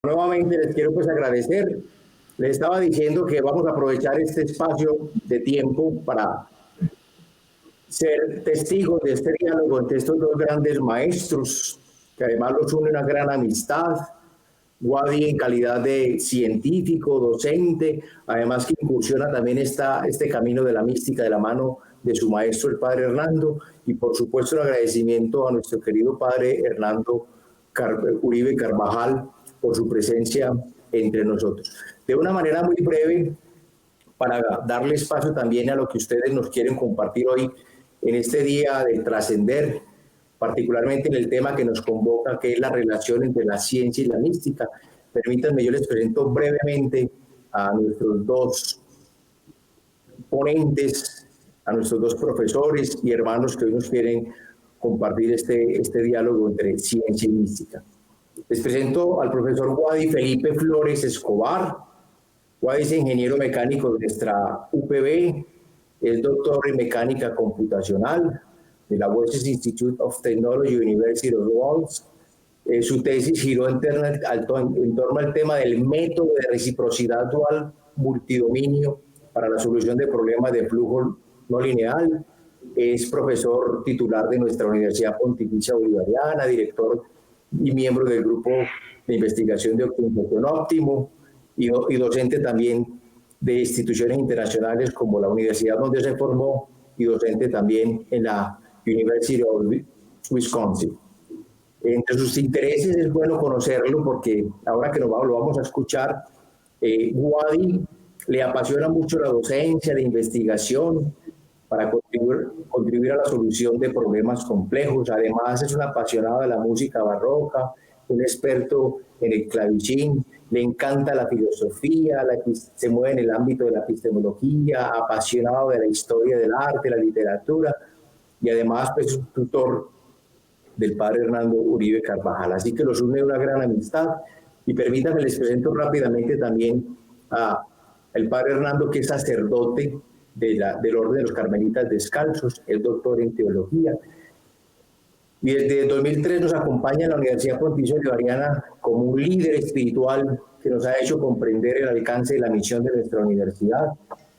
Nuevamente les quiero pues agradecer. Les estaba diciendo que vamos a aprovechar este espacio de tiempo para ser testigos de este diálogo entre estos dos grandes maestros, que además los une una gran amistad. Wadi en calidad de científico, docente, además que incursiona también este camino de la mística de la mano de su maestro, el padre Hernando, y por supuesto el agradecimiento a nuestro querido padre Hernando Uribe Carvajal por su presencia entre nosotros. De una manera muy breve, para darle espacio también a lo que ustedes nos quieren compartir hoy en este día de trascender, particularmente en el tema que nos convoca, que es la relación entre la ciencia y la mística. Permítanme, yo les presento brevemente a nuestros dos ponentes, a nuestros dos profesores y hermanos que hoy nos quieren compartir este diálogo entre ciencia y mística. Les presento al profesor Wadi Felipe Flores Escobar. Wadi es ingeniero mecánico de nuestra UPB, es doctor en mecánica computacional de la West Institute of Technology, University of Wales. Su tesis giró en torno al tema del método de reciprocidad dual multidominio para la solución de problemas de flujo no lineal. Es profesor titular de nuestra Universidad Pontificia Bolivariana, director y miembro del grupo de investigación de optimización óptimo y docente también de instituciones internacionales como la universidad donde se formó y docente también en la University of Wisconsin. Entre sus intereses es bueno conocerlo porque ahora que lo vamos a escuchar, Wadi le apasiona mucho la docencia, la investigación para contribuir a la solución de problemas complejos. Además es un apasionado de la música barroca, un experto en el clavicín, le encanta la filosofía, se mueve en el ámbito de la epistemología, apasionado de la historia del arte, la literatura, y además pues, es un tutor del padre Hernando Uribe Carvajal. Así que los une una gran amistad. Y permítanme, les presento rápidamente también al padre Hernando, que es sacerdote del Orden de los Carmelitas Descalzos, es doctor en teología. Y desde 2003 nos acompaña en la Universidad Pontificia Bolivariana como un líder espiritual que nos ha hecho comprender el alcance de la misión de nuestra universidad,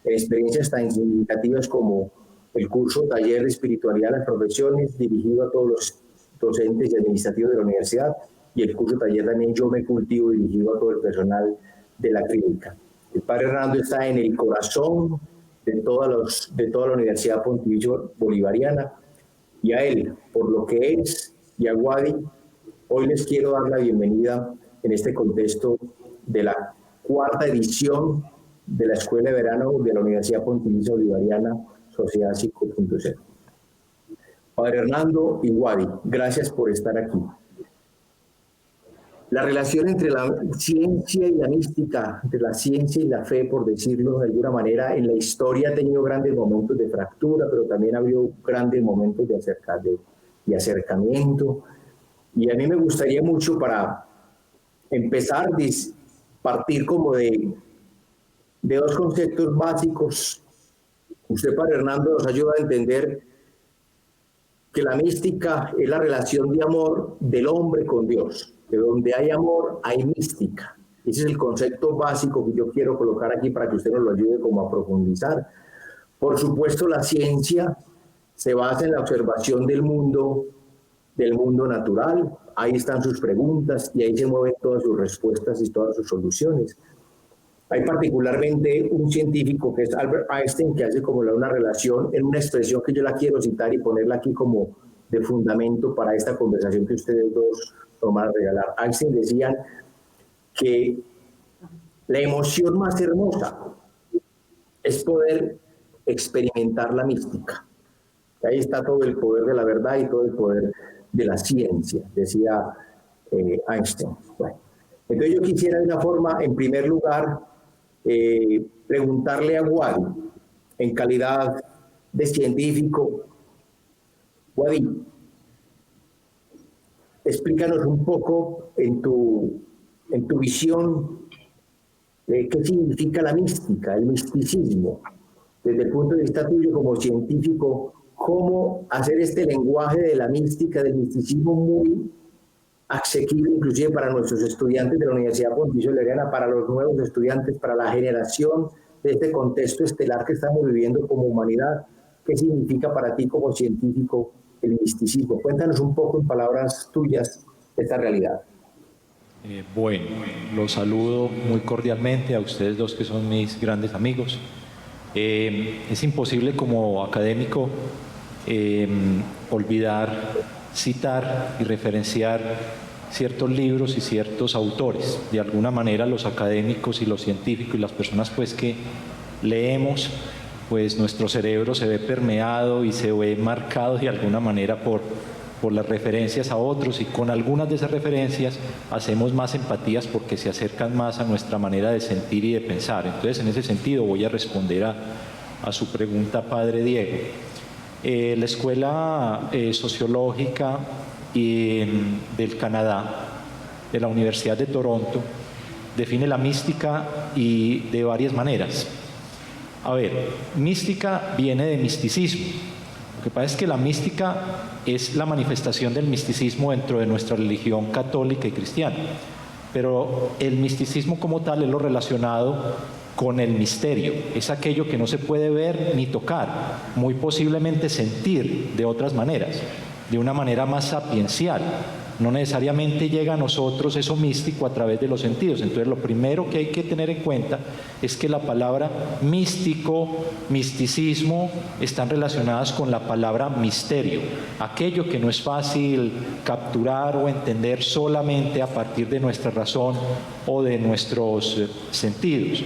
en experiencias tan significativas como el curso Taller de Espiritualidad a las Profesiones, dirigido a todos los docentes y administrativos de la universidad, y el curso Taller también Yo Me Cultivo, dirigido a todo el personal de la clínica. El padre Hernando está en el corazón de toda la Universidad Pontificia Bolivariana, y a él, por lo que es, y a Wadi, hoy les quiero dar la bienvenida en este contexto de la cuarta edición de la Escuela de Verano de la Universidad Pontificia Bolivariana, Sociedad 5.0. Padre Hernando y Wadi, gracias por estar aquí. La relación entre la ciencia y la mística, entre la ciencia y la fe, por decirlo de alguna manera, en la historia ha tenido grandes momentos de fractura, pero también ha habido grandes momentos de acercamiento. Y a mí me gustaría mucho, para empezar, partir como de dos conceptos básicos. Usted, padre Hernando, nos ayuda a entender que la mística es la relación de amor del hombre con Dios. Que donde hay amor, hay mística. Ese es el concepto básico que yo quiero colocar aquí para que usted nos lo ayude como a profundizar. Por supuesto, la ciencia se basa en la observación del mundo natural. Ahí están sus preguntas y ahí se mueven todas sus respuestas y todas sus soluciones. Hay particularmente un científico que es Albert Einstein, que hace como una relación en una expresión que yo la quiero citar y ponerla aquí como de fundamento para esta conversación que ustedes dos van a regalar. Einstein decía que la emoción más hermosa es poder experimentar la mística. Ahí está todo el poder de la verdad y todo el poder de la ciencia, decía Einstein. Bueno, entonces yo quisiera de una forma, en primer lugar, preguntarle a Wadi, en calidad de científico, Wadi, explícanos un poco en tu visión qué significa la mística, el misticismo, desde el punto de vista tuyo como científico, cómo hacer este lenguaje de la mística, del misticismo muy asequible inclusive para nuestros estudiantes de la Universidad Pontificia Bolivariana, para los nuevos estudiantes, para la generación de este contexto estelar que estamos viviendo como humanidad? ¿Qué significa para ti como científico el misticismo? Cuéntanos un poco en palabras tuyas de esta realidad. Bueno, los saludo muy cordialmente a ustedes dos que son mis grandes amigos. Es imposible como académico olvidar, citar y referenciar ciertos libros y ciertos autores. De alguna manera los académicos y los científicos y las personas pues que leemos, pues nuestro cerebro se ve permeado y se ve marcado de alguna manera por las referencias a otros, y con algunas de esas referencias hacemos más empatías porque se acercan más a nuestra manera de sentir y de pensar. Entonces, en ese sentido voy a responder a su pregunta, Padre Diego. La Escuela Sociológica del Canadá, de la Universidad de Toronto, define la mística y de varias maneras. A ver, mística viene de misticismo. Lo que pasa es que la mística es la manifestación del misticismo dentro de nuestra religión católica y cristiana. Pero el misticismo como tal es lo relacionado con el misterio. Es aquello que no se puede ver ni tocar, muy posiblemente sentir de otras maneras, de una manera más sapiencial. No necesariamente llega a nosotros eso místico a través de los sentidos. Entonces, lo primero que hay que tener en cuenta es que la palabra místico, misticismo, están relacionadas con la palabra misterio, aquello que no es fácil capturar o entender solamente a partir de nuestra razón o de nuestros sentidos.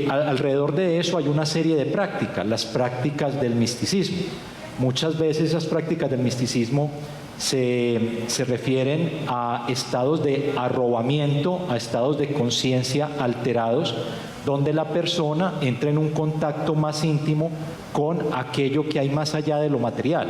Alrededor de eso hay una serie de prácticas, las prácticas del misticismo. Muchas veces esas prácticas del misticismo se refieren a estados de arrobamiento, a estados de conciencia alterados, donde la persona entra en un contacto más íntimo con aquello que hay más allá de lo material,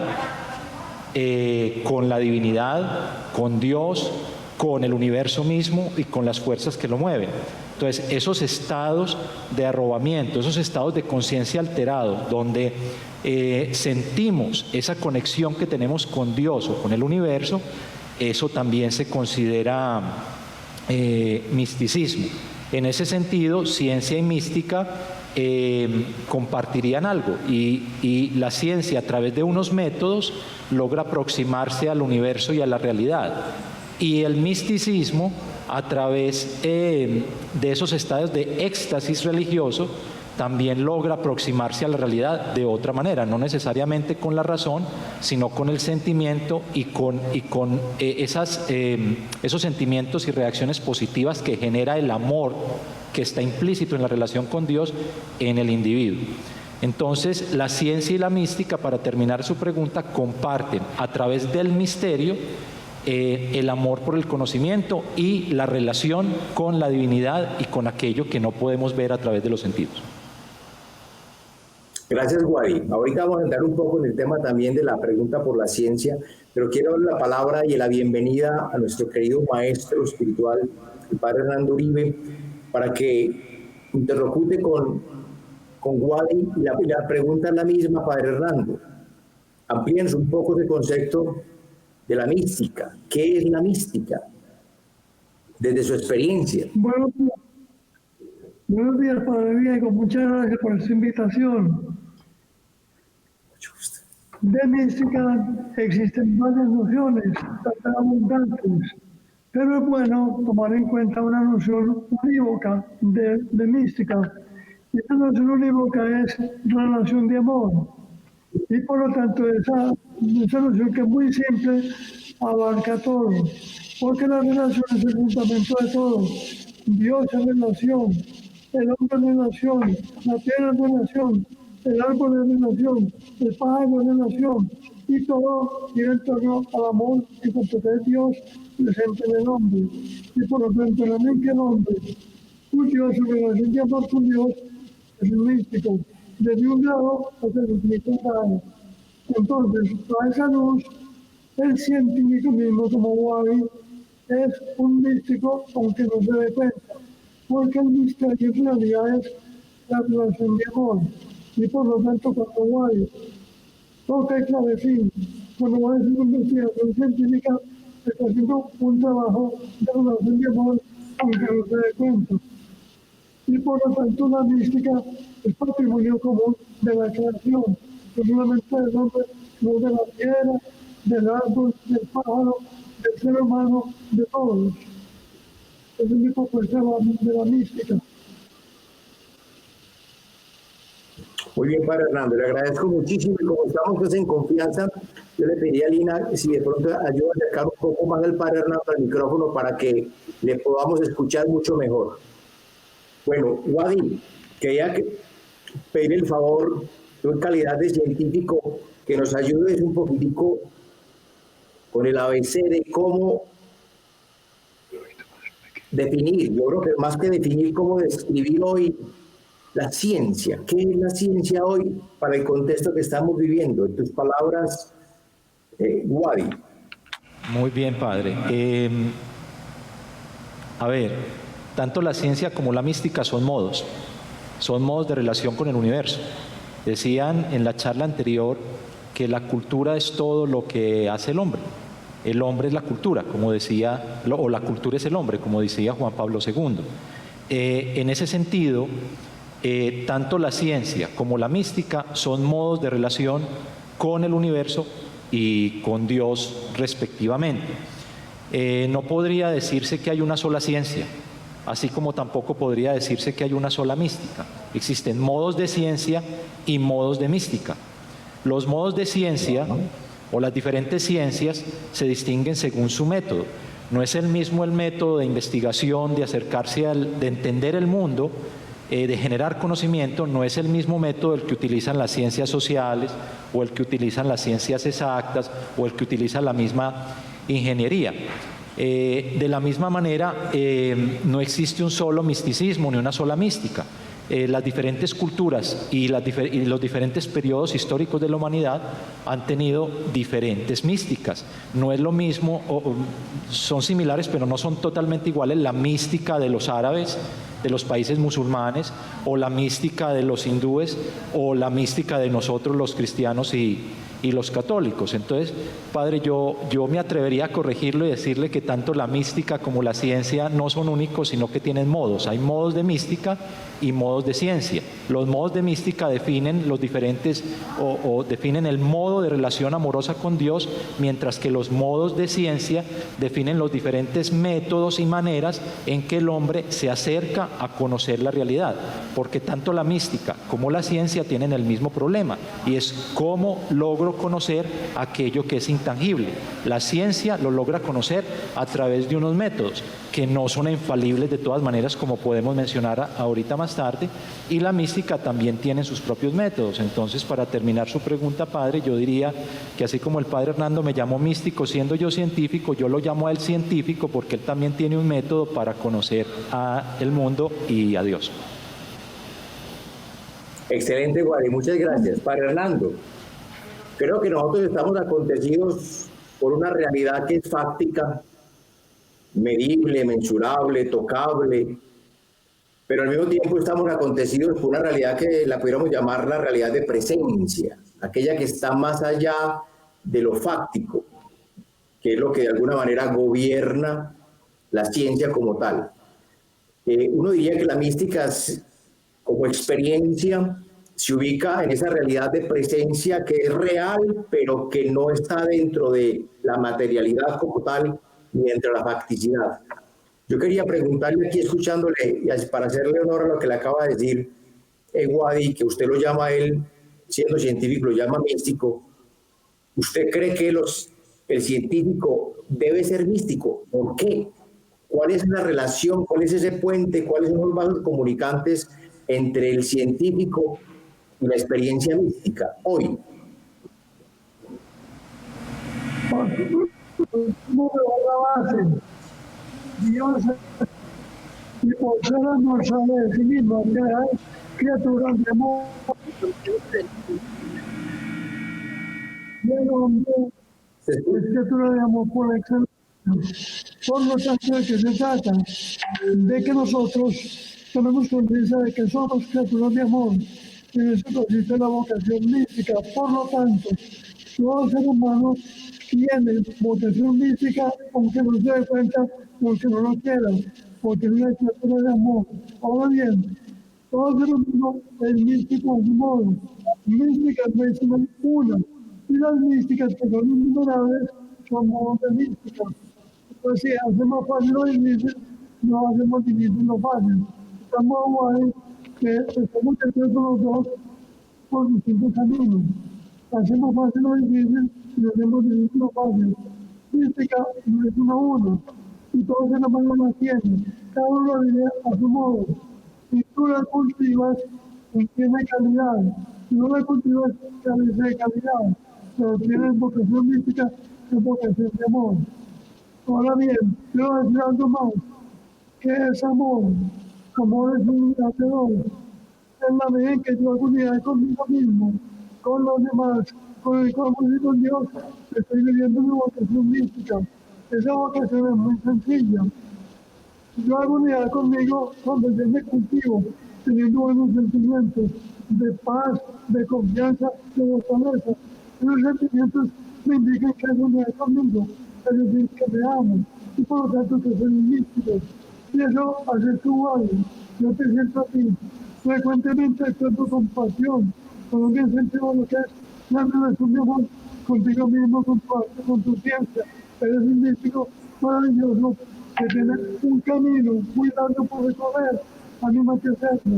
con la divinidad, con Dios, con el universo mismo y con las fuerzas que lo mueven. Entonces, esos estados de arrobamiento, esos estados de conciencia alterados, donde sentimos esa conexión que tenemos con Dios o con el universo, eso también se considera misticismo. En ese sentido, ciencia y mística compartirían algo, y la ciencia, a través de unos métodos, logra aproximarse al universo y a la realidad, y el misticismo, a través de esos estados de éxtasis religioso, también logra aproximarse a la realidad de otra manera, no necesariamente con la razón, sino con el sentimiento y con esos sentimientos y reacciones positivas que genera el amor que está implícito en la relación con Dios en el individuo. Entonces, la ciencia y la mística, para terminar su pregunta, comparten a través del misterio el amor por el conocimiento y la relación con la divinidad y con aquello que no podemos ver a través de los sentidos. Gracias, Guadi. Ahorita vamos a entrar un poco en el tema también de la pregunta por la ciencia, pero quiero dar la palabra y la bienvenida a nuestro querido maestro espiritual, el Padre Hernando Uribe, para que interlocute con Guadi. La pregunta es la misma, Padre Hernando. Amplíenos un poco ese concepto de la mística. ¿Qué es la mística? Desde su experiencia. Buenos días, Padre Diego. Muchas gracias por esta invitación. De mística existen varias nociones, tan abundantes, pero es bueno tomar en cuenta una noción unívoca de mística. Y esa noción unívoca es relación de amor. Y por lo tanto, esa noción, que es muy simple, abarca todo, porque la relación es el fundamento de todo. Dios es relación, el hombre es relación, la tierra es relación, el árbol es relación, el pájaro es relación, y todo gira en torno al amor y completar Dios presente en el hombre. Y por lo tanto, la mente del hombre cultiva su relación de amor con Dios, es un místico, desde un lado hasta el infinito lado. Entonces, a esa luz, el científico mismo, como Guadi, es un místico, aunque no se dé cuenta, porque el misterio en realidad es la relación de amor. Y por lo tanto, cuando Guadi toca el clavecín, cuando va a decir una investigación científica, está haciendo un trabajo de relación de amor, aunque no se dé cuenta. Y por lo tanto la mística es patrimonio común de la creación, no solamente del hombre, sino de la tierra, del árbol, del pájaro, del ser humano, de todos. Es el mismo fuerza de la mística. Muy bien, Padre Hernando, le agradezco muchísimo y como estamos pues en confianza, yo le pediría a Lina si de pronto ayuda a acercar un poco más al Padre Hernando al micrófono para que le podamos escuchar mucho mejor. Bueno, Wadi, quería pedir el favor, tú en calidad de científico, que nos ayudes un poquitico con el ABC de cómo definir, yo creo que más que definir, cómo describir hoy la ciencia. ¿Qué es la ciencia hoy para el contexto que estamos viviendo? En tus palabras, Wadi. Muy bien, padre. A ver, tanto la ciencia como la mística son modos de relación con el universo. Decían en la charla anterior que la cultura es todo lo que hace el hombre. El hombre es la cultura, como decía, o la cultura es el hombre, como decía Juan Pablo II. En ese sentido, tanto la ciencia como la mística son modos de relación con el universo y con Dios respectivamente. No podría decirse que hay una sola ciencia, así como tampoco podría decirse que hay una sola mística. Existen modos de ciencia y modos de mística. Los modos de ciencia o las diferentes ciencias se distinguen según su método. No es el mismo el método de investigación, de acercarse de entender el mundo, de generar conocimiento, no es el mismo método el que utilizan las ciencias sociales o el que utilizan las ciencias exactas o el que utiliza la misma ingeniería. De la misma manera, no existe un solo misticismo ni una sola mística. Las diferentes culturas y los diferentes periodos históricos de la humanidad han tenido diferentes místicas. No es lo mismo, son similares, pero no son totalmente iguales la mística de los árabes, de los países musulmanes, o la mística de los hindúes, o la mística de nosotros los cristianos y los católicos. Entonces, padre, yo me atrevería a corregirlo y decirle que tanto la mística como la ciencia no son únicos, sino que tienen modos. Hay modos de mística y modos de ciencia. Los modos de mística definen los diferentes o definen el modo de relación amorosa con Dios, mientras que los modos de ciencia definen los diferentes métodos y maneras en que el hombre se acerca a conocer la realidad, porque tanto la mística como la ciencia tienen el mismo problema, y es cómo logro conocer aquello que es intangible. La ciencia lo logra conocer a través de unos métodos que no son infalibles de todas maneras, como podemos mencionar ahorita más tarde, y la mística también tiene sus propios métodos. Entonces, para terminar su pregunta, padre, yo diría que así como el padre Hernando me llamó místico siendo yo científico, yo lo llamo a él científico porque él también tiene un método para conocer al mundo y a Dios. Excelente, Wadi, muchas gracias. Padre Hernando, creo que nosotros estamos acontecidos por una realidad que es fáctica, medible, mensurable, tocable, pero al mismo tiempo estamos acontecidos por una realidad que la pudiéramos llamar la realidad de presencia, aquella que está más allá de lo fáctico, que es lo que de alguna manera gobierna la ciencia como tal. Uno diría que la mística como experiencia se ubica en esa realidad de presencia que es real, pero que no está dentro de la materialidad como tal, ni dentro de la facticidad. Yo quería preguntarle aquí, escuchándole, y para hacerle honor a lo que le acaba de decir Wadi, que usted lo llama a él, siendo científico, lo llama místico. ¿Usted cree que el científico debe ser místico? ¿Por qué? ¿Cuál es la relación? ¿Cuál es ese puente? ¿Cuáles son los vasos comunicantes entre el científico y la experiencia mística hoy? La base. Dios, y por ser no sabe de sí mismo, que hay criaturas de amor. Y el hombre es criatura de amor por excelencia. Por lo tanto, ¿de qué se trata? De que nosotros tenemos conciencia de que somos criaturas de amor. En eso consiste la vocación mística. Por lo tanto, todo ser humano tiene vocación mística, aunque no se dé cuenta, aunque no lo quiera, porque es una criatura de amor. Ahora bien, todo ser humano es místico a su modo. Místicas no son una, y las místicas que son innumerables son modos de mística. Entonces, si hacemos fácil lo difícil, no hacemos difícil lo fácil. Estamos iguales que estamos creciendo los dos por distintos caminos. Hacemos fácil lo difícil y hacemos difícil lo fácil. Mística no es uno a uno, y todos se la tienen. Cada uno lo vive a su modo. Si tú la cultivas, tiene calidad. Si no la cultivas, carece de calidad. Pero tienes vocación mística, es vocación de amor. Ahora bien, quiero decir algo más. ¿Qué es amor? Amor es unidad de dos. En la medida en que yo hago unidad conmigo mismo, con los demás, con el cosmos y con Dios, estoy viviendo mi vocación mística. Esa vocación es muy sencilla. Yo hago unidad conmigo cuando yo me cultivo, teniendo buenos sentimientos de paz, de confianza, de fortaleza. Esos sentimientos me indican que hago unidad conmigo, es decir, que me amo, y por lo tanto que soy místico. Y eso hace tu alma. Yo te siento a ti. Frecuentemente actuando con pasión, con lo que he sentido lo que es la relación de amor contigo mismo, con tu arte, con tu ciencia. Eres un místico maravilloso que tiene un camino muy largo por recorrer. Anímate a hacerlo.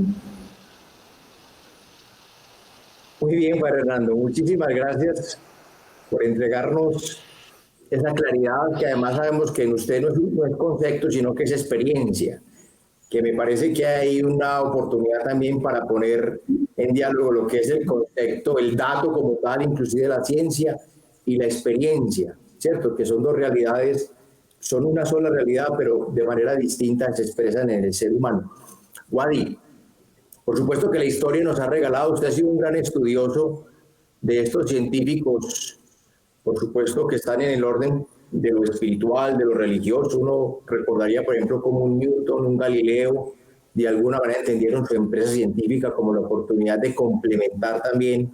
Muy bien, Padre Hernando, muchísimas gracias por entregarnos esa claridad, que además sabemos que en usted no es concepto, sino que es experiencia, que me parece que hay una oportunidad también para poner en diálogo lo que es el concepto, el dato como tal, inclusive la ciencia y la experiencia, ¿cierto? Que son dos realidades, son una sola realidad, pero de manera distinta se expresan en el ser humano. Wadi, por supuesto que la historia nos ha regalado, usted ha sido un gran estudioso de estos científicos, por supuesto que están en el orden de lo espiritual, de lo religioso. Uno recordaría, por ejemplo, como un Newton, un Galileo, de alguna manera entendieron su empresa científica como la oportunidad de complementar también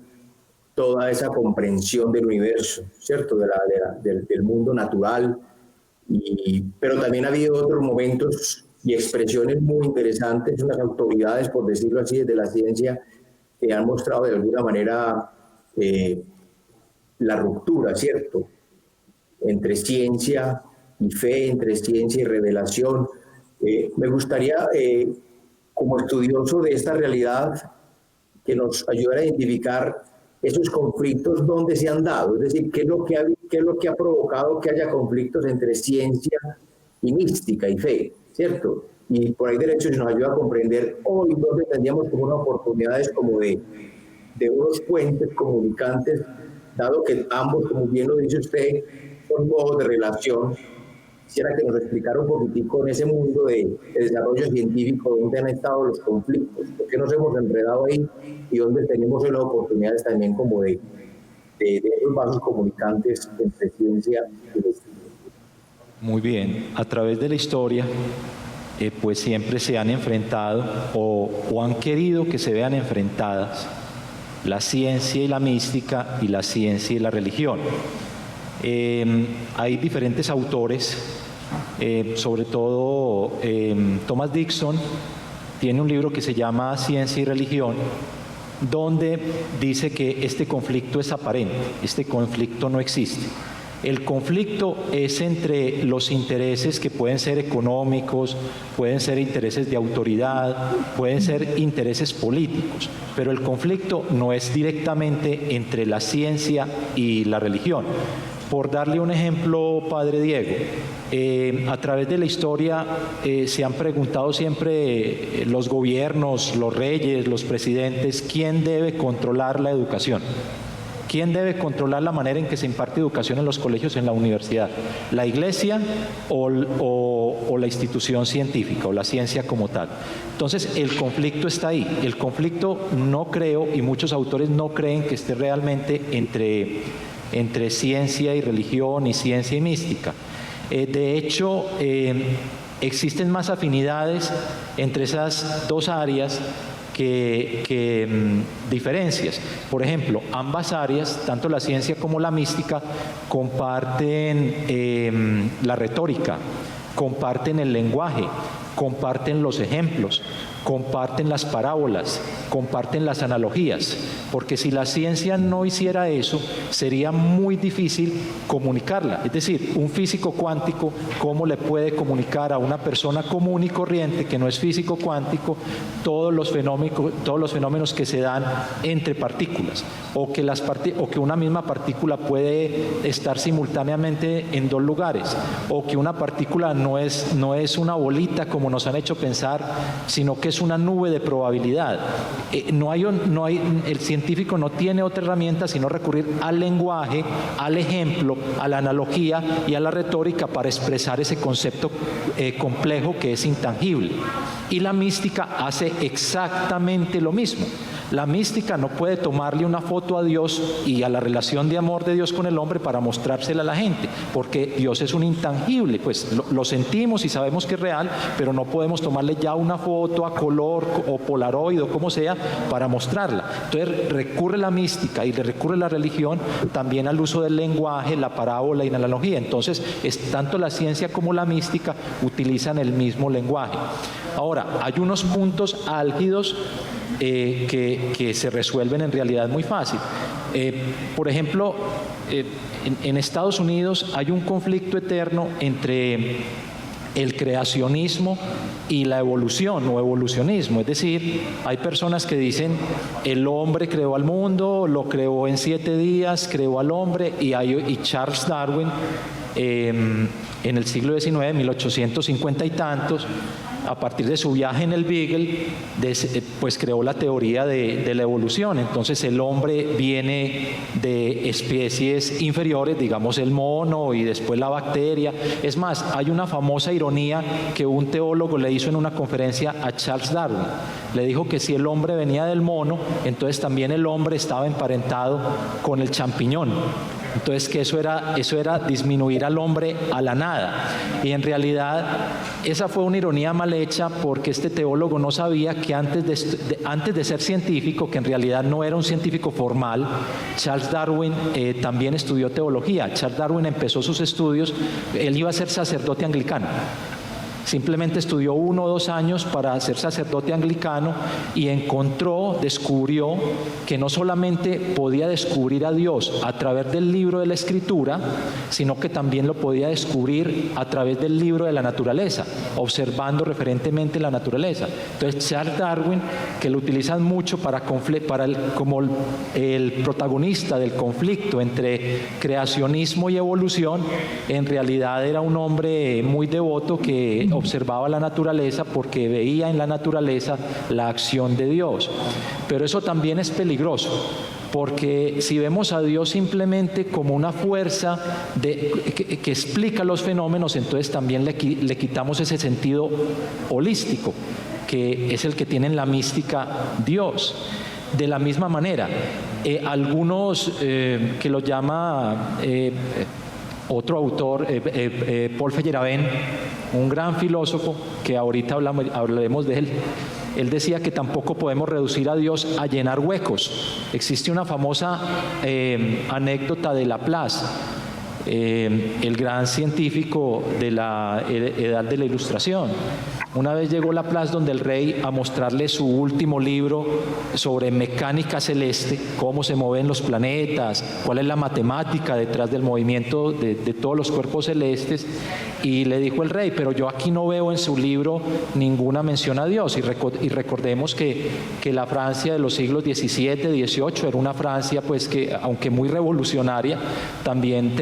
toda esa comprensión del universo, ¿cierto? Del mundo natural. Pero también ha habido otros momentos y expresiones muy interesantes, unas autoridades, por decirlo así, desde la ciencia, que han mostrado de alguna manera la ruptura, ¿cierto?, entre ciencia y fe, entre ciencia y revelación. Me gustaría, como estudioso de esta realidad, que nos ayudara a identificar esos conflictos donde se han dado, es decir, qué es lo que ha provocado que haya conflictos entre ciencia y mística y fe, ¿cierto? Y por ahí derecho nos ayuda a comprender hoy donde tendríamos como unas oportunidades como de unos puentes comunicantes, dado que ambos, como bien lo dice usted, son modos de relación. Quisiera que nos explicara un poquitico en ese mundo de desarrollo científico dónde han estado los conflictos, por qué nos hemos enredado ahí y dónde tenemos las oportunidades también como de esos vasos comunicantes entre ciencia y ciencia. Muy bien, a través de la historia pues siempre se han enfrentado o han querido que se vean enfrentadas la ciencia y la mística y la ciencia y la religión. Hay diferentes autores, sobre todo Thomas Dixon tiene un libro que se llama Ciencia y Religión, donde dice que este conflicto es aparente, este conflicto no existe. El conflicto es entre los intereses que pueden ser económicos, pueden ser intereses de autoridad, pueden ser intereses políticos, pero el conflicto no es directamente entre la ciencia y la religión. Por darle un ejemplo, Padre Diego, a través de la historia se han preguntado siempre los gobiernos, los reyes, los presidentes, ¿quién debe controlar la educación? ¿Quién debe controlar la manera en que se imparte educación en los colegios, en la universidad? ¿La iglesia o la institución científica o la ciencia como tal? Entonces, el conflicto está ahí. El conflicto no creo, y muchos autores no creen que esté realmente entre ciencia y religión y ciencia y mística. De hecho, existen más afinidades entre esas dos áreas diferencias. Por ejemplo, ambas áreas, tanto la ciencia como la mística, comparten la retórica, comparten el lenguaje, comparten los ejemplos, comparten las parábolas, comparten las analogías, porque si la ciencia no hiciera eso, sería muy difícil comunicarla. Es decir, un físico cuántico, ¿cómo le puede comunicar a una persona común y corriente que no es físico cuántico todos los fenómenos que se dan entre partículas, o que una misma partícula puede estar simultáneamente en dos lugares, o que una partícula no es una bolita como nos han hecho pensar, sino que es una nube de probabilidad? El científico no tiene otra herramienta sino recurrir al lenguaje, al ejemplo, a la analogía y a la retórica para expresar ese concepto complejo que es intangible. Y la mística hace exactamente lo mismo. La mística no puede tomarle una foto a Dios y a la relación de amor de Dios con el hombre para mostrársela a la gente, porque Dios es un intangible, pues lo sentimos y sabemos que es real, pero no podemos tomarle ya una foto a color o polaroid o como sea para mostrarla. Entonces recurre la mística y le recurre la religión también al uso del lenguaje, la parábola y la analogía. Entonces tanto la ciencia como la mística utilizan el mismo lenguaje. Ahora, hay unos puntos álgidos que se resuelven en realidad muy fácil. Por ejemplo, en Estados Unidos hay un conflicto eterno entre el creacionismo y la evolución o evolucionismo. Es decir, hay personas que dicen el hombre creó al mundo, lo creó en 7 días, creó al hombre, y Charles Darwin en el siglo XIX, 1850 y tantos, a partir de su viaje en el Beagle, pues creó la teoría de la evolución. Entonces el hombre viene de especies inferiores, digamos el mono y después la bacteria. Es más, hay una famosa ironía que un teólogo le hizo en una conferencia a Charles Darwin. Le dijo que si el hombre venía del mono, entonces también el hombre estaba emparentado con el champiñón. Entonces que eso era disminuir al hombre a la nada. Y en realidad esa fue una ironía mal hecha, porque este teólogo no sabía que antes de ser científico, que en realidad no era un científico formal, Charles Darwin también estudió teología. Charles Darwin empezó sus estudios, él iba a ser sacerdote anglicano. Simplemente estudió 1 o 2 años para ser sacerdote anglicano y descubrió que no solamente podía descubrir a Dios a través del libro de la Escritura, sino que también lo podía descubrir a través del libro de la naturaleza, observando referentemente la naturaleza. Entonces Charles Darwin, que lo utilizan mucho como el protagonista del conflicto entre creacionismo y evolución, en realidad era un hombre muy devoto que observaba la naturaleza porque veía en la naturaleza la acción de Dios. Pero eso también es peligroso, porque si vemos a Dios simplemente como una fuerza que explica los fenómenos, entonces también le quitamos ese sentido holístico, que es el que tiene en la mística Dios. De la misma manera, algunos que lo llama otro autor, Paul Feyerabend, un gran filósofo que ahorita hablaremos de él, él decía que tampoco podemos reducir a Dios a llenar huecos. Existe una famosa anécdota de Laplace, el gran científico de la edad de la Ilustración. Una vez llegó Laplace donde el rey a mostrarle su último libro sobre mecánica celeste, cómo se mueven los planetas, cuál es la matemática detrás del movimiento de todos los cuerpos celestes, y le dijo el rey: pero yo aquí no veo en su libro ninguna mención a Dios. Y recordemos que la Francia de los siglos XVII, XVIII era una Francia pues que, aunque muy revolucionaria, también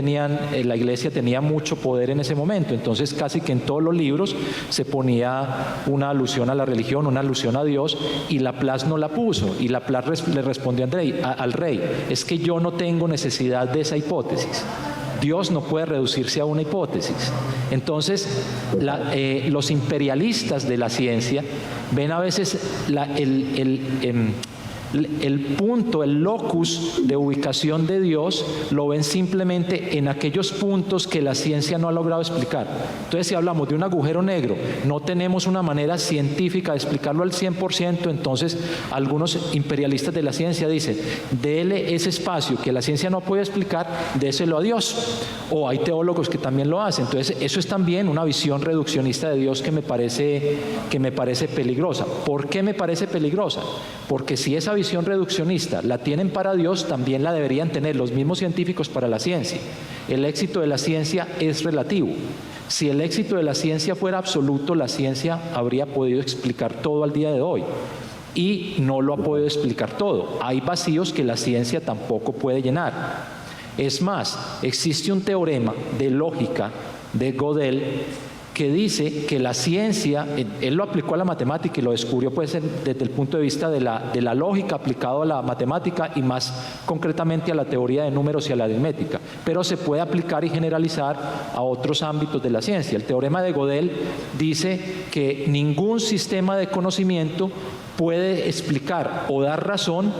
la iglesia tenía mucho poder en ese momento. Entonces casi que en todos los libros se ponía una alusión a la religión, una alusión a Dios, y Laplace no la puso. Y Laplace le respondió al rey: es que yo no tengo necesidad de esa hipótesis. Dios no puede reducirse a una hipótesis. Entonces, los imperialistas de la ciencia ven a veces el punto, el locus de ubicación de Dios, lo ven simplemente en aquellos puntos que la ciencia no ha logrado explicar. Entonces, si hablamos de un agujero negro, no tenemos una manera científica de explicarlo al 100%, entonces algunos imperialistas de la ciencia dicen, déle ese espacio que la ciencia no puede explicar, déselo a Dios. O hay teólogos que también lo hacen. Entonces, eso es también una visión reduccionista de Dios que me parece peligrosa. ¿Por qué me parece peligrosa? Porque si esa visión reduccionista la tienen para Dios, también la deberían tener los mismos científicos para la ciencia. El éxito de la ciencia es relativo. Si el éxito de la ciencia fuera absoluto, la ciencia habría podido explicar todo al día de hoy. Y no lo ha podido explicar todo. Hay vacíos que la ciencia tampoco puede llenar. Es más, existe un teorema de lógica de Gödel que dice que la ciencia, él lo aplicó a la matemática y lo descubrió pues desde el punto de vista de la lógica aplicado a la matemática y más concretamente a la teoría de números y a la aritmética, pero se puede aplicar y generalizar a otros ámbitos de la ciencia. El teorema de Gödel dice que ningún sistema de conocimiento puede explicar o dar razón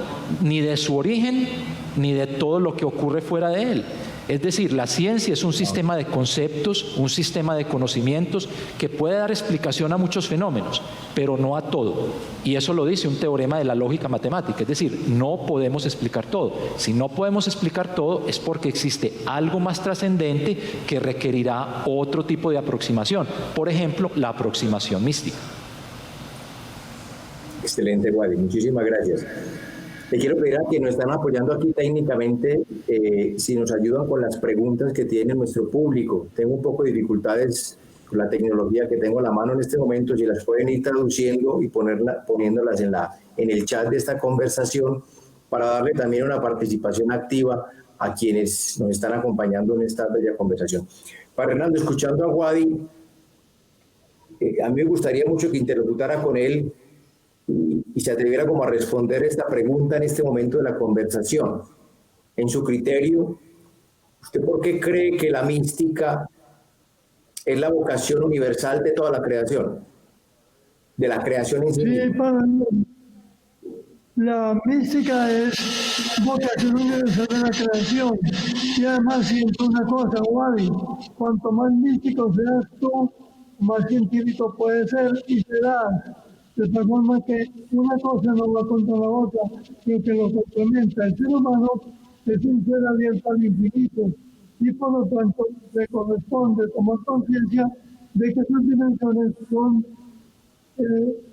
ni de su origen ni de todo lo que ocurre fuera de él. Es decir, la ciencia es un sistema de conceptos, un sistema de conocimientos que puede dar explicación a muchos fenómenos, pero no a todo. Y eso lo dice un teorema de la lógica matemática, es decir, no podemos explicar todo. Si no podemos explicar todo es porque existe algo más trascendente que requerirá otro tipo de aproximación, por ejemplo, la aproximación mística. Excelente, Wadi, muchísimas gracias. Le quiero pedir a quienes nos están apoyando aquí técnicamente, si nos ayudan con las preguntas que tiene nuestro público. Tengo un poco de dificultades con la tecnología que tengo a la mano en este momento, si las pueden ir traduciendo y poniéndolas en el chat de esta conversación para darle también una participación activa a quienes nos están acompañando en esta bella conversación. Padre Hernando, escuchando a Wadi, a mí me gustaría mucho que interlocutara con él y se atreviera como a responder esta pregunta en este momento de la conversación. En su criterio, ¿usted por qué cree que la mística es la vocación universal de toda la creación? De la creación en sí. Sí, para mí, la mística es vocación universal de la creación. Y además siento una cosa, Wadi, cuanto más místico seas tú, más científico puedes ser y serás. De tal forma que una cosa no va contra la otra, sino que lo complementa. El ser humano es un ser abierto al infinito y por lo tanto le corresponde tomar conciencia de que sus dimensiones son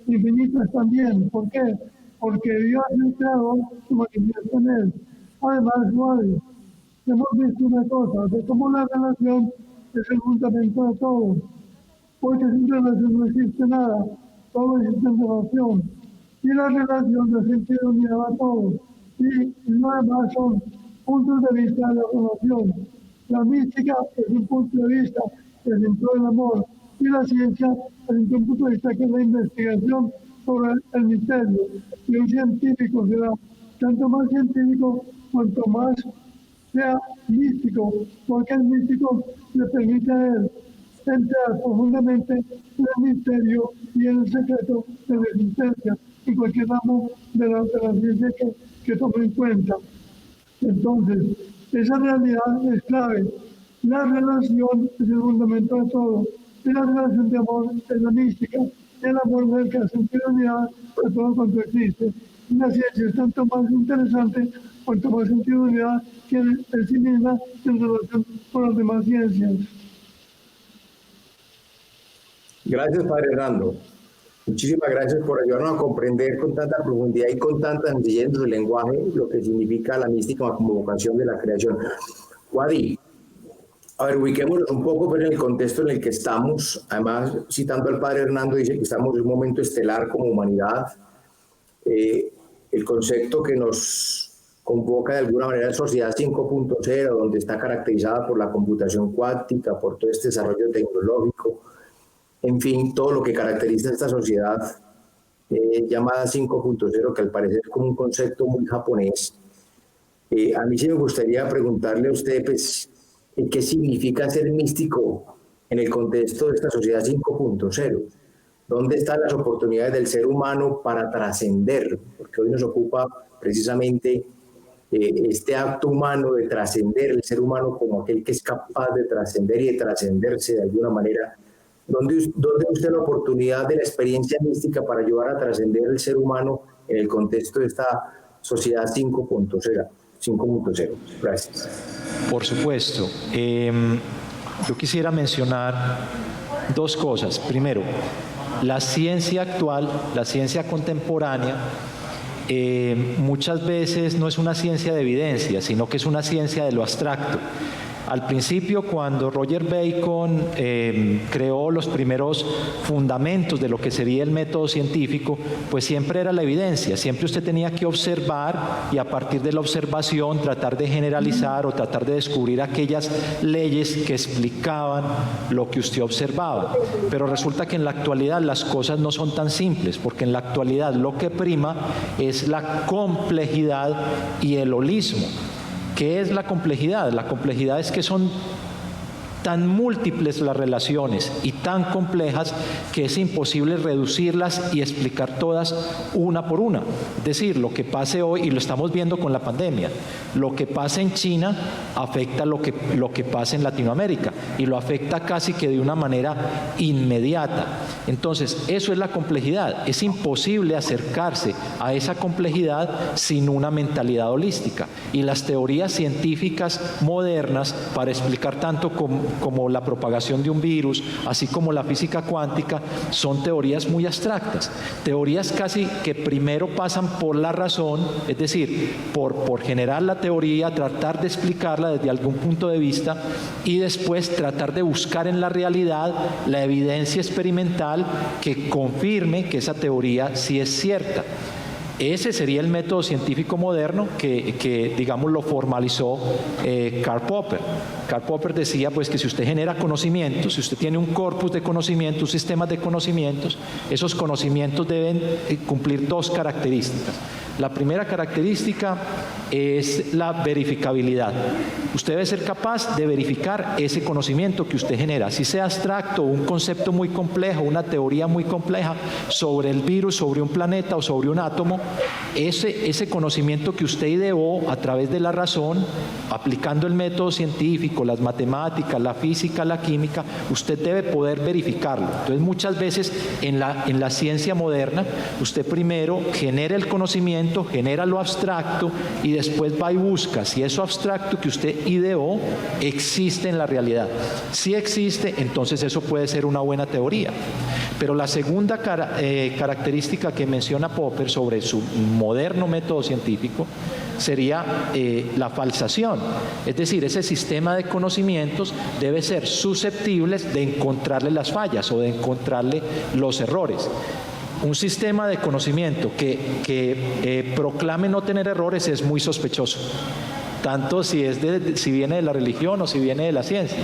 infinitas también. ¿Por qué? Porque Dios ha creado su manifiesta en él. Además, Wadi, hemos visto una cosa, de cómo la relación es el fundamento de todo. Porque sin relación no existe nada. Todo existe en relación, y la relación da sentido unidad a todo, y lo demás son puntos de vista de la relación. La mística es un punto de vista que es dentro del amor, y la ciencia es un punto de vista que es la investigación sobre el misterio. Y un científico será tanto más científico cuanto más sea místico, porque el místico le permite a él entrar profundamente en el misterio y en el secreto de la existencia en cualquier ramo de la ciencia que tome en cuenta. Entonces, esa realidad es clave. La relación es el fundamento de todo. Y la relación de amor es la mística. El amor es el que hace sentido unidad de todo cuanto existe. Y la ciencia es tanto más interesante cuanto más sentido unidad tiene en sí misma en relación con las demás ciencias. Gracias, Padre Hernando. Muchísimas gracias por ayudarnos a comprender con tanta profundidad y con tanta sencillez del lenguaje lo que significa la mística como vocación de la creación. Wadi, a ver, ubiquémonos un poco pero en el contexto en el que estamos. Además, citando al Padre Hernando, dice que estamos en un momento estelar como humanidad. El concepto que nos convoca de alguna manera es Sociedad 5.0, donde está caracterizada por la computación cuántica, por todo este desarrollo tecnológico. En fin, todo lo que caracteriza a esta sociedad llamada 5.0, que al parecer es como un concepto muy japonés. A mí sí me gustaría preguntarle a usted, pues, ¿qué significa ser místico en el contexto de esta sociedad 5.0? ¿Dónde están las oportunidades del ser humano para trascender? Porque hoy nos ocupa precisamente este acto humano de trascender, el ser humano como aquel que es capaz de trascender y de trascenderse de alguna manera. ¿Dónde usted la oportunidad de la experiencia mística para ayudar a trascender el ser humano en el contexto de esta sociedad 5.0? Gracias. Por supuesto. Yo quisiera mencionar dos cosas. Primero, la ciencia actual, la ciencia contemporánea, muchas veces no es una ciencia de evidencia, sino que es una ciencia de lo abstracto. Al principio, cuando Roger Bacon creó los primeros fundamentos de lo que sería el método científico, pues siempre era la evidencia, siempre usted tenía que observar y a partir de la observación tratar de generalizar o tratar de descubrir aquellas leyes que explicaban lo que usted observaba. Pero resulta que en la actualidad las cosas no son tan simples, porque en la actualidad lo que prima es la complejidad y el holismo. ¿Qué es la complejidad? La complejidad es que son tan múltiples las relaciones y tan complejas que es imposible reducirlas y explicar todas una por una. Es decir, lo que pase hoy, y lo estamos viendo con la pandemia, lo que pasa en China afecta lo que pasa en Latinoamérica y lo afecta casi que de una manera inmediata. Entonces, eso es la complejidad. Es imposible acercarse a esa complejidad sin una mentalidad holística. Y las teorías científicas modernas para explicar tanto como la propagación de un virus, así como la física cuántica, son teorías muy abstractas, teorías casi que primero pasan por la razón, es decir, por generar la teoría, tratar de explicarla desde algún punto de vista y después tratar de buscar en la realidad la evidencia experimental que confirme que esa teoría sí es cierta. Ese sería el método científico moderno que digamos, lo formalizó Karl Popper. Karl Popper decía pues, que si usted genera conocimientos, si usted tiene un corpus de conocimientos, un sistema de conocimientos, esos conocimientos deben cumplir dos características. La primera característica es la verificabilidad. Usted debe ser capaz de verificar ese conocimiento que usted genera, si sea abstracto, un concepto muy complejo, una teoría muy compleja sobre el virus, sobre un planeta o sobre un átomo, ese conocimiento que usted ideó a través de la razón, aplicando el método científico, las matemáticas, la física, la química, usted debe poder verificarlo. Entonces, muchas veces en la ciencia moderna, usted primero genera el conocimiento, genera lo abstracto y después va y busca si eso abstracto que usted ideó existe en la realidad. Si existe, entonces eso puede ser una buena teoría. Pero la segunda característica que menciona Popper sobre su moderno método científico sería la falsación. Es decir, ese sistema de conocimientos debe ser susceptible de encontrarle las fallas o de encontrarle los errores. Un sistema de conocimiento que proclame no tener errores es muy sospechoso, tanto si viene de la religión o si viene de la ciencia.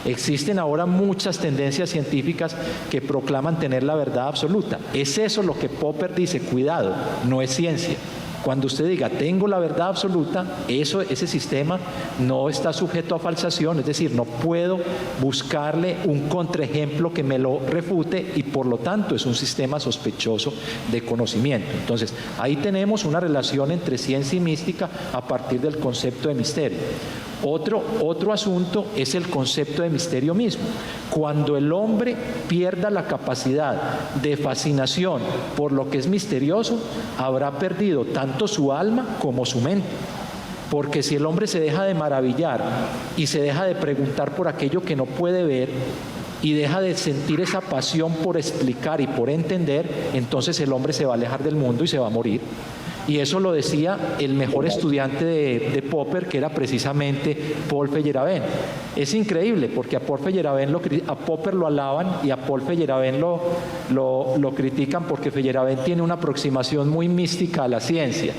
Existen ahora muchas tendencias científicas que proclaman tener la verdad absoluta. Es eso lo que Popper dice, cuidado, no es ciencia. Cuando usted diga, tengo la verdad absoluta, ese sistema no está sujeto a falsación, es decir, no puedo buscarle un contraejemplo que me lo refute y por lo tanto es un sistema sospechoso de conocimiento. Entonces, ahí tenemos una relación entre ciencia y mística a partir del concepto de misterio. Otro asunto es el concepto de misterio mismo. Cuando el hombre pierda la capacidad de fascinación por lo que es misterioso, habrá perdido tanto su alma como su mente. Porque si el hombre se deja de maravillar y se deja de preguntar por aquello que no puede ver y deja de sentir esa pasión por explicar y por entender, entonces el hombre se va a alejar del mundo y se va a morir. Y eso lo decía el mejor estudiante de Popper, que era precisamente Paul Feyerabend. Es increíble, porque a Popper lo alaban y a Paul Feyerabend lo critican porque Feyerabend tiene una aproximación muy mística a la ciencia.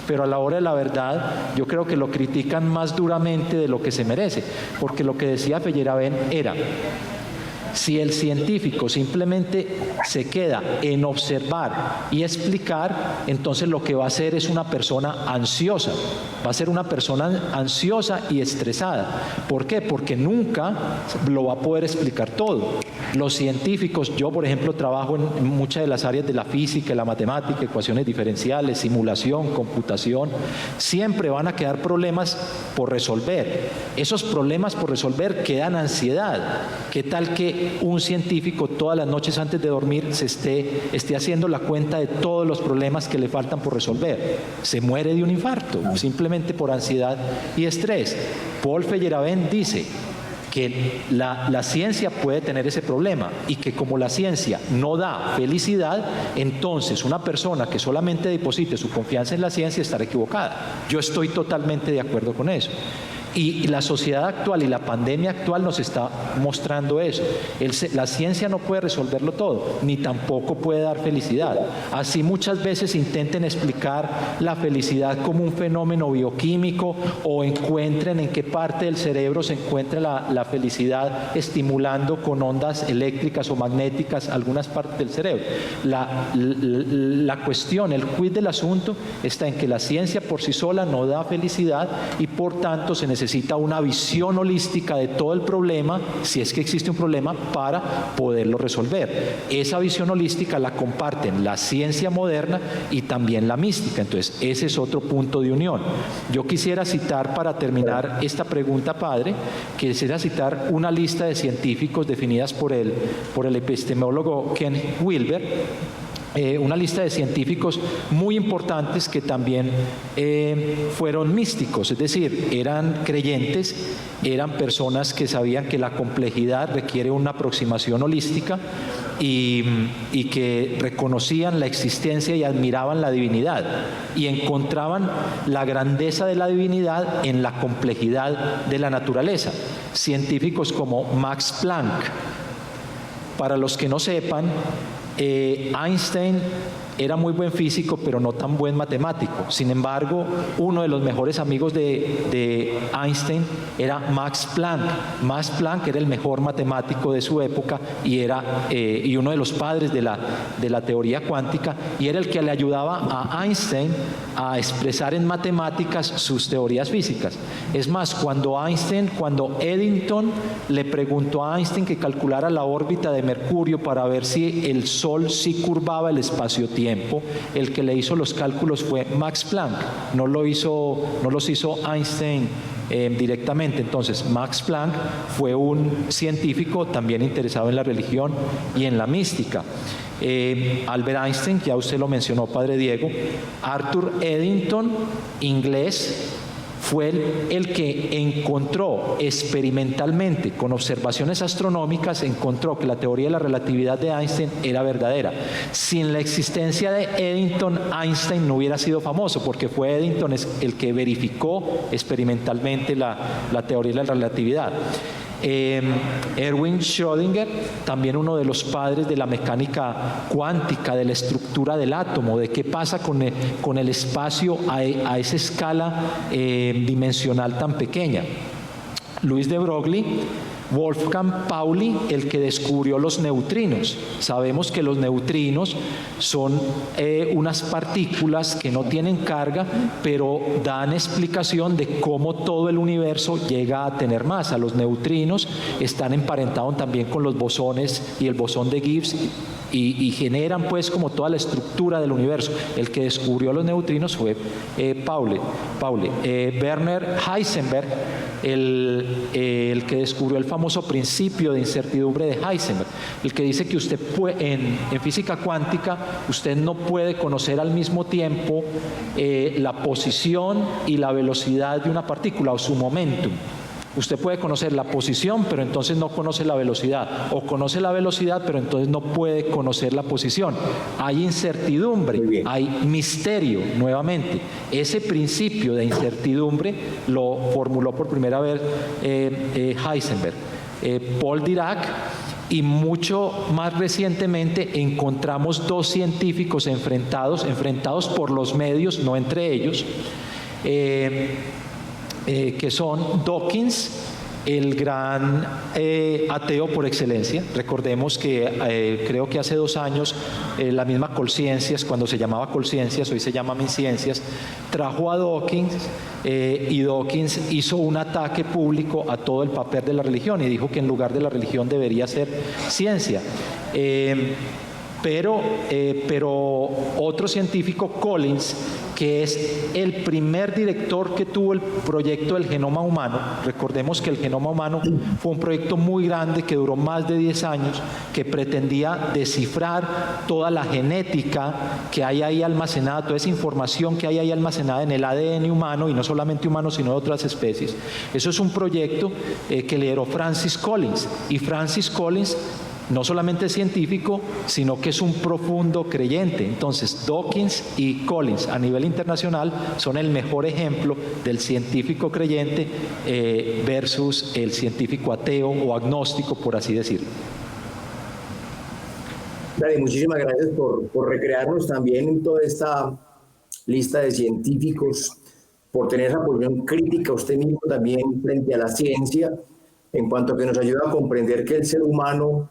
Pero a la hora de la verdad, yo creo que lo critican más duramente de lo que se merece, porque lo que decía Feyerabend era: si el científico simplemente se queda en observar y explicar, entonces lo que va a hacer es una persona ansiosa. Va a ser una persona ansiosa y estresada. ¿Por qué? Porque nunca lo va a poder explicar todo. Los científicos, yo por ejemplo trabajo en muchas de las áreas de la física, la matemática, ecuaciones diferenciales, simulación, computación, siempre van a quedar problemas por resolver. Esos problemas por resolver quedan ansiedad. ¿Qué tal que un científico todas las noches antes de dormir se esté haciendo la cuenta de todos los problemas que le faltan por resolver? Se muere de un infarto, simplemente por ansiedad y estrés. Paul Feyerabend dice que la ciencia puede tener ese problema y que como la ciencia no da felicidad, entonces una persona que solamente deposite su confianza en la ciencia estará equivocada. Yo estoy totalmente de acuerdo con eso. Y la sociedad actual y la pandemia actual nos está mostrando eso. La ciencia no puede resolverlo todo, ni tampoco puede dar felicidad. Así muchas veces intenten explicar la felicidad como un fenómeno bioquímico o encuentren en qué parte del cerebro se encuentra la felicidad estimulando con ondas eléctricas o magnéticas algunas partes del cerebro. La cuestión, el quid del asunto está en que la ciencia por sí sola no da felicidad y por tanto se necesita una visión holística de todo el problema, si es que existe un problema, para poderlo resolver. Esa visión holística la comparten la ciencia moderna y también la mística. Entonces, ese es otro punto de unión. Yo quisiera citar, para terminar esta pregunta, padre, quisiera citar una lista de científicos definidas por el epistemólogo Ken Wilber, una lista de científicos muy importantes que también fueron místicos, es decir, eran creyentes, eran personas que sabían que la complejidad requiere una aproximación holística y que reconocían la existencia y admiraban la divinidad y encontraban la grandeza de la divinidad en la complejidad de la naturaleza. Científicos como Max Planck. Para los que no sepan, Einstein era muy buen físico, pero no tan buen matemático. Sin embargo, uno de los mejores amigos de Einstein era Max Planck. Max Planck era el mejor matemático de su época y uno de los padres de la teoría cuántica, y era el que le ayudaba a Einstein a expresar en matemáticas sus teorías físicas. Es más, cuando Eddington le preguntó a Einstein que calculara la órbita de Mercurio para ver si el Sol sí curvaba el espacio-tiempo, el que le hizo los cálculos fue Max Planck, no los hizo Einstein directamente. Entonces, Max Planck fue un científico también interesado en la religión y en la mística. Albert Einstein, ya usted lo mencionó, padre Diego. Arthur Eddington, inglés, fue el que encontró experimentalmente, con observaciones astronómicas, encontró que la teoría de la relatividad de Einstein era verdadera. Sin la existencia de Eddington, Einstein no hubiera sido famoso, porque fue Eddington el que verificó experimentalmente la teoría de la relatividad. Erwin Schrödinger, también uno de los padres de la mecánica cuántica, de la estructura del átomo, de qué pasa con el espacio a esa escala dimensional tan pequeña. Luis de Broglie. Wolfgang Pauli, el que descubrió los neutrinos. Sabemos que los neutrinos son unas partículas que no tienen carga, pero dan explicación de cómo todo el universo llega a tener masa. Los neutrinos están emparentados también con los bosones y el bosón de Gibbs y generan pues como toda la estructura del universo. El que descubrió los neutrinos fue Pauli. Werner Heisenberg, el que descubrió el famoso principio de incertidumbre de Heisenberg, el que dice que usted puede, en física cuántica, usted no puede conocer al mismo tiempo la posición y la velocidad de una partícula o su momentum. Usted puede conocer la posición, pero entonces no conoce la velocidad, o conoce la velocidad, pero entonces no puede conocer la posición. Hay incertidumbre, hay misterio, nuevamente. Ese principio de incertidumbre lo formuló por primera vez Heisenberg. Paul Dirac, y mucho más recientemente encontramos dos científicos enfrentados por los medios, no entre ellos, que son Dawkins el gran ateo por excelencia. Recordemos que creo que hace 2 años la misma Colciencias, cuando se llamaba Colciencias, hoy se llama MinCiencias, trajo a Dawkins y Dawkins hizo un ataque público a todo el papel de la religión y dijo que en lugar de la religión debería ser ciencia. Pero otro científico, Collins, que es el primer director que tuvo el proyecto del genoma humano. Recordemos que el genoma humano fue un proyecto muy grande que duró más de 10 años, que pretendía descifrar toda la genética que hay ahí almacenada, toda esa información que hay ahí almacenada en el ADN humano, y no solamente humano, sino de otras especies. Eso es un proyecto que lideró Francis Collins, y Francis Collins no solamente es científico, sino que es un profundo creyente. Entonces, Dawkins y Collins a nivel internacional son el mejor ejemplo del científico creyente versus el científico ateo o agnóstico, por así decirlo. Dale, muchísimas gracias por recrearnos también en toda esta lista de científicos, por tener esa posición crítica usted mismo también frente a la ciencia, en cuanto a que nos ayuda a comprender que el ser humano,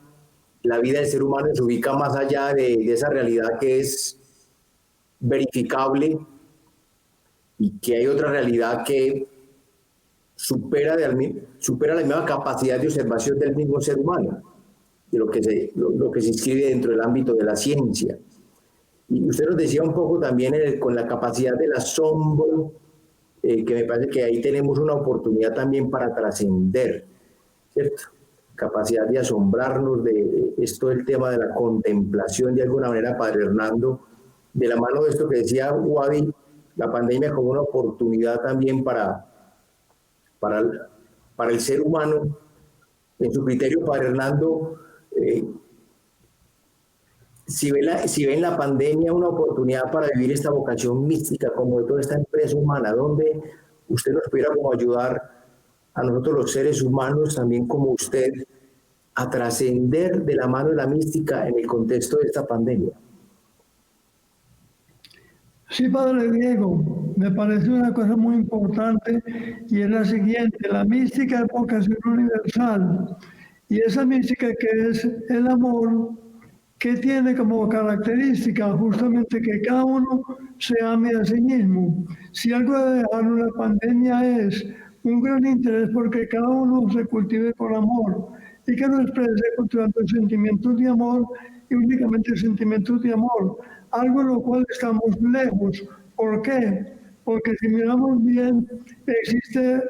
la vida del ser humano se ubica más allá de esa realidad que es verificable, y que hay otra realidad que supera la misma capacidad de observación del mismo ser humano, de lo que se inscribe dentro del ámbito de la ciencia. Y usted nos decía un poco también con la capacidad del asombro, que me parece que ahí tenemos una oportunidad también para trascender, ¿cierto? Capacidad de asombrarnos de esto, el tema de la contemplación, de alguna manera, Padre Hernando, de la mano de esto que decía Wadi, la pandemia como una oportunidad también para el ser humano. En su criterio, Padre Hernando, si ve en la pandemia una oportunidad para vivir esta vocación mística, como de toda esta empresa humana, donde usted nos pudiera como ayudar a nosotros los seres humanos, también como usted, a trascender de la mano de la mística en el contexto de esta pandemia. Sí, Padre Diego, me parece una cosa muy importante, y es la siguiente: la mística es vocación universal, y esa mística, que es el amor, que tiene como característica justamente que cada uno se ame a sí mismo. Si algo de dejar la pandemia es un gran interés porque cada uno se cultive con amor, y que no exprese cultivando sentimientos de amor, y únicamente sentimientos de amor, algo en lo cual estamos lejos. ¿Por qué? Porque si miramos bien, existe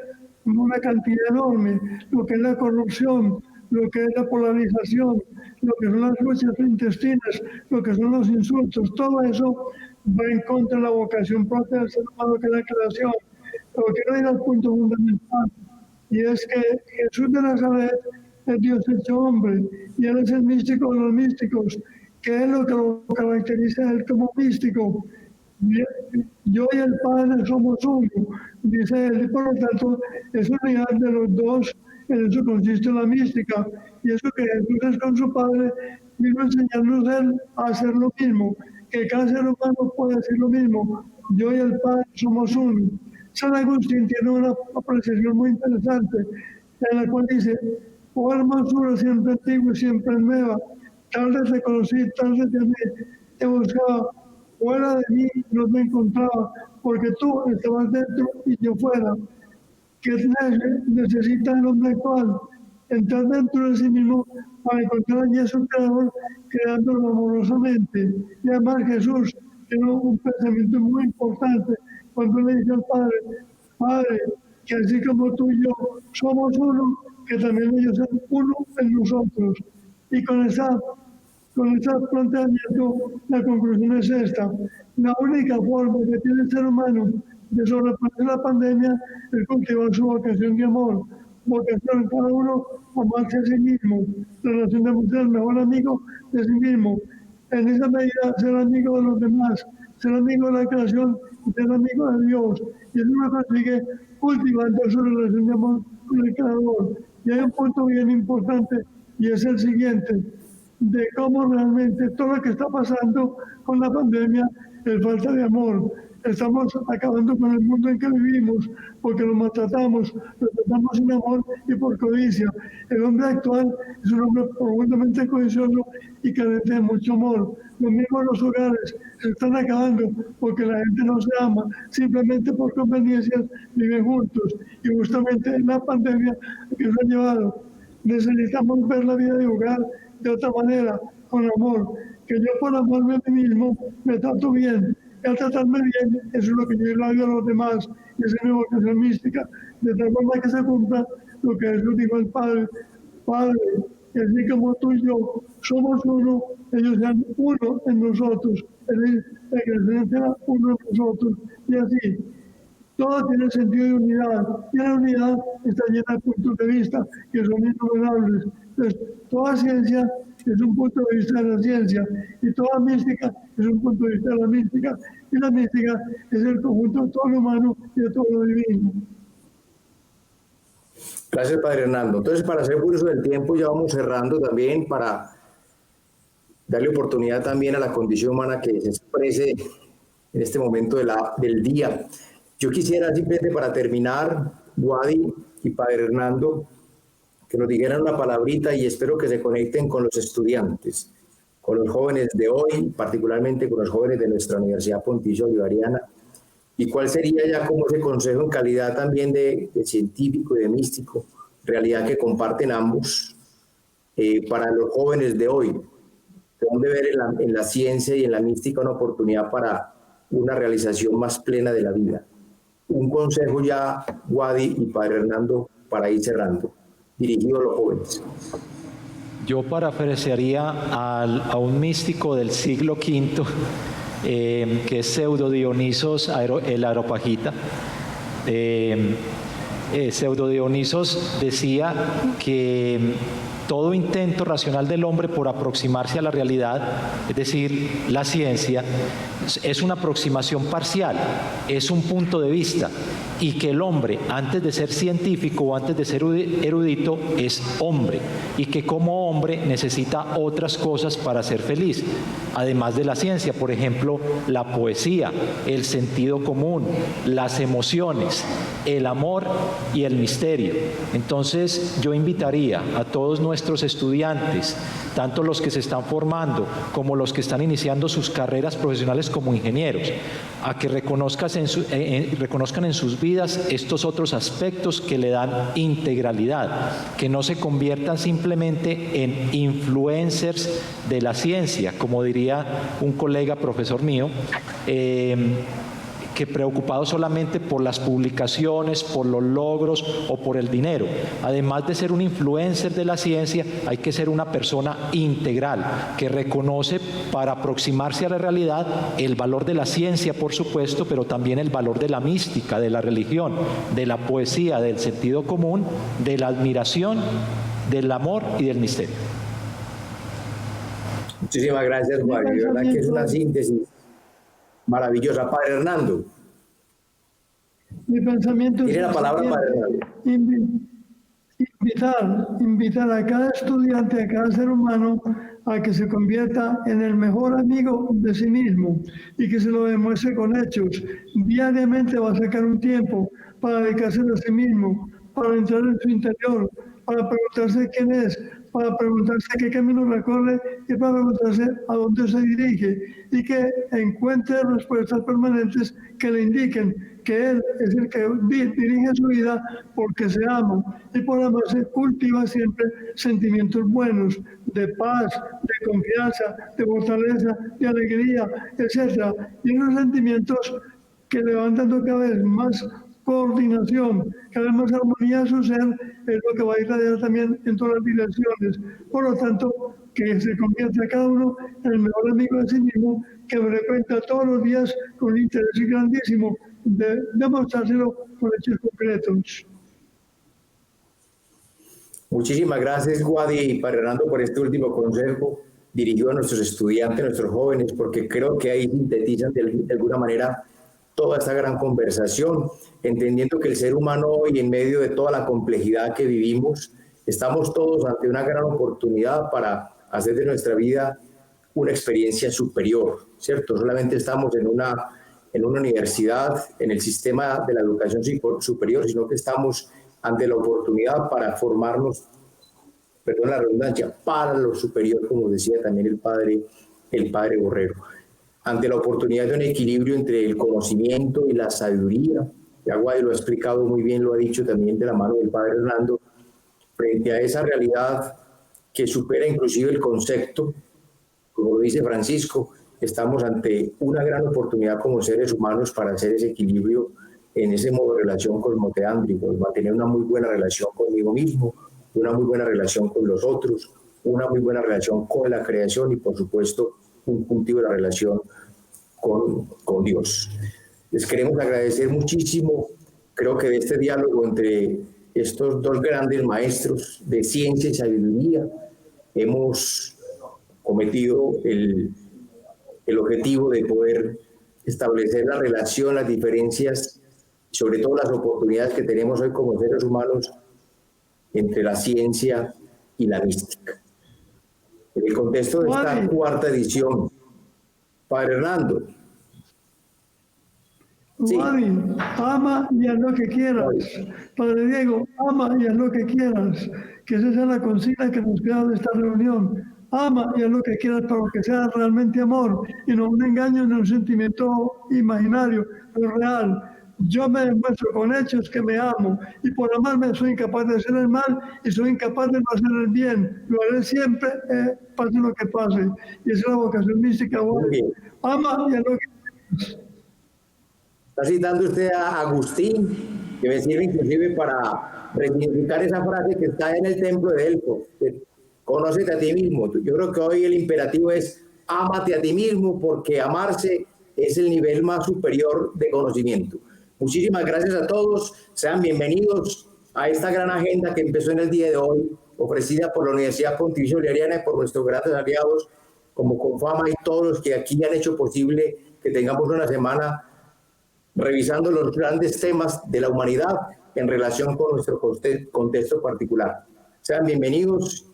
una cantidad enorme, lo que es la corrupción, lo que es la polarización, lo que son las luchas intestinas, lo que son los insultos. Todo eso va en contra de la vocación propia del ser humano, que es la creación. Pero quiero ir al punto fundamental, y es que Jesús de Nazaret es Dios hecho hombre, y Él es el místico de los místicos. ¿Qué es lo que lo caracteriza a Él como místico? Yo y el Padre somos uno, dice Él, y por lo tanto es unidad de los dos. En eso consiste la mística, y eso que Jesús es con su Padre, vino a enseñarnos Él a hacer lo mismo, que cada ser humano puede hacer lo mismo. Yo y el Padre somos uno. San Agustín tiene una apreciación muy interesante, en la cual dice: oh hermosura siempre antigua y siempre nueva, tal vez te conocí, tal vez te buscaba, fuera de mí no me encontraba, porque tú estabas dentro y yo fuera. ¿Qué necesita el hombre actual? Entrar dentro de sí mismo para encontrar allí a su creador, creándolo amorosamente. Y además Jesús tiene un pensamiento muy importante cuando le dice al Padre: Padre, que así como tú y yo somos uno, que también ellos son uno en nosotros. Y con ese planteamiento, la conclusión es esta: la única forma que tiene el ser humano de sobrepasar la pandemia es cultivar su vocación de amor, vocación cada uno amarse a sí mismo, relación de ser el mejor amigo de sí mismo. En esa medida, ser amigo de los demás, ser amigo de la creación y ser amigo de Dios. Y eso lo consigue cultivando su relación de amor con el Creador. Y hay un punto bien importante, y es el siguiente: de cómo realmente todo lo que está pasando con la pandemia es falta de amor. Estamos acabando con el mundo en que vivimos porque lo maltratamos, lo tratamos sin amor y por codicia. El hombre actual es un hombre profundamente codicioso y carente de mucho amor. Lo mismo los hogares se están acabando porque la gente no se ama, simplemente por conveniencias viven juntos. Y justamente la pandemia que nos ha llevado, necesitamos ver la vida de hogar de otra manera, con amor. Que yo por amarme a mí mismo me trato bien. Y al tratarme bien, eso es lo que yo le hago a los demás. Y esa es mi vocación mística, de tal forma que se cumpla lo que Jesús dijo al Padre. Padre, que así como tú y yo somos uno, ellos sean uno en nosotros. Es decir, que el Señor sea uno en nosotros. Y así, todo tiene sentido de unidad. Y la unidad está llena de puntos de vista que son innumerables. Entonces, toda ciencia es un punto de vista de la ciencia, y toda mística es un punto de vista de la mística, y la mística es el conjunto de todo lo humano y de todo lo divino. Gracias, Padre Hernando. Entonces, para hacer uso del tiempo, ya vamos cerrando también para darle oportunidad también a la condición humana que se exprese en este momento del día. Yo quisiera simplemente para terminar, Wadi y Padre Hernando, que nos dijeran una palabrita y espero que se conecten con los estudiantes, con los jóvenes de hoy, particularmente con los jóvenes de nuestra Universidad Pontificia Bolivariana. ¿Y cuál sería ya como ese consejo en calidad también de científico y de místico, realidad que comparten ambos, para los jóvenes de hoy? ¿De dónde ver en la ciencia y en la mística una oportunidad para una realización más plena de la vida? Un consejo ya, Wadi y Padre Hernando, para ir cerrando, dirigido a los jóvenes. Yo parafrasearía a un místico del siglo V, que es Pseudo Dionisos el Areopagita. Pseudo Dionisos decía que todo intento racional del hombre por aproximarse a la realidad, es decir, la ciencia, es una aproximación parcial, es un punto de vista, y que el hombre, antes de ser científico o antes de ser erudito, es hombre, y que como hombre necesita otras cosas para ser feliz, además de la ciencia, por ejemplo, la poesía, el sentido común, las emociones, el amor y el misterio. Entonces, yo invitaría a todos nuestros estudiantes, tanto los que se están formando como los que están iniciando sus carreras profesionales como ingenieros, a que reconozcan en sus vidas estos otros aspectos que le dan integralidad, que no se conviertan simplemente en influencers de la ciencia, como diría un colega profesor mío, que preocupado solamente por las publicaciones, por los logros o por el dinero. Además de ser un influencer de la ciencia, hay que ser una persona integral, que reconoce para aproximarse a la realidad el valor de la ciencia, por supuesto, pero también el valor de la mística, de la religión, de la poesía, del sentido común, de la admiración, del amor y del misterio. Muchísimas gracias, Juan. De verdad que es una síntesis maravillosa. Padre Hernando. Mi pensamiento Tiene la palabra, Padre Hernando. Invitar a cada estudiante, a cada ser humano, a que se convierta en el mejor amigo de sí mismo y que se lo demuestre con hechos. Diariamente va a sacar un tiempo para dedicarse a sí mismo, para entrar en su interior, para preguntarse quién es, para preguntarse qué camino recorre y para preguntarse a dónde se dirige, y que encuentre respuestas permanentes que le indiquen que él es el que dirige su vida porque se ama, y por amarse cultiva siempre sentimientos buenos, de paz, de confianza, de fortaleza, de alegría, etc. Y esos sentimientos que le van dando cada vez más coordinación, cada vez más armonía a su ser, es lo que va a irradiar también en todas las direcciones. Por lo tanto, que se convierta cada uno en el mejor amigo de sí mismo, que frecuenta todos los días con un interés grandísimo de demostrárselo con hechos concretos. Muchísimas gracias, Wadi y Padre Hernando, por este último consejo dirigido a nuestros estudiantes, a nuestros jóvenes, porque creo que ahí sintetizan de alguna manera toda esta gran conversación, entendiendo que el ser humano hoy, en medio de toda la complejidad que vivimos, estamos todos ante una gran oportunidad para hacer de nuestra vida una experiencia superior, ¿cierto? Solamente estamos en en una universidad, en el sistema de la educación superior, sino que estamos ante la oportunidad para formarnos, perdón la redundancia, para lo superior, como decía también el padre Borrero, ante la oportunidad de un equilibrio entre el conocimiento y la sabiduría. Ya Guadi lo ha explicado muy bien, lo ha dicho también de la mano del padre Hernando, frente a esa realidad que supera inclusive el concepto, como lo dice Francisco, estamos ante una gran oportunidad como seres humanos para hacer ese equilibrio en ese modo de relación cosmoteándrico, mantener una muy buena relación conmigo mismo, una muy buena relación con los otros, una muy buena relación con la creación y por supuesto un punto de la relación con Dios. Les queremos agradecer muchísimo, creo que de este diálogo entre estos dos grandes maestros de ciencia y sabiduría hemos cometido el objetivo de poder establecer la relación, las diferencias, sobre todo las oportunidades que tenemos hoy como seres humanos entre la ciencia y la mística. En el contexto de esta cuarta edición, Padre Hernando. Sí. Ama y haz lo que quieras. Padre Diego, ama y haz lo que quieras. Que esa sea la consigna que nos queda de esta reunión. Ama y haz lo que quieras para que sea realmente amor y no un engaño ni un sentimiento imaginario, pero real. Yo me demuestro con hechos que me amo y por amarme soy incapaz de hacer el mal y soy incapaz de no hacer el bien. Lo haré siempre, pase lo que pase. Y esa es la vocación mística. Ama y haz lo que quieras. Está citando usted a Agustín, que me sirve inclusive para resignificar esa frase que está en el templo de Delfos. Conócete a ti mismo. Yo creo que hoy el imperativo es ámate a ti mismo, porque amarse es el nivel más superior de conocimiento. Muchísimas gracias a todos. Sean bienvenidos a esta gran agenda que empezó en el día de hoy, ofrecida por la Universidad Pontificia Bolivariana y por nuestros grandes aliados como Confama y todos los que aquí han hecho posible que tengamos una semana revisando los grandes temas de la humanidad en relación con nuestro contexto particular. Sean bienvenidos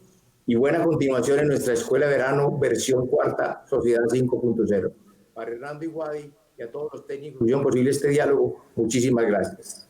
y buena continuación en nuestra Escuela de Verano, versión cuarta, Sociedad 5.0. Para Hernando y Guadi y a todos los técnicos que hicieron posible este diálogo, muchísimas gracias.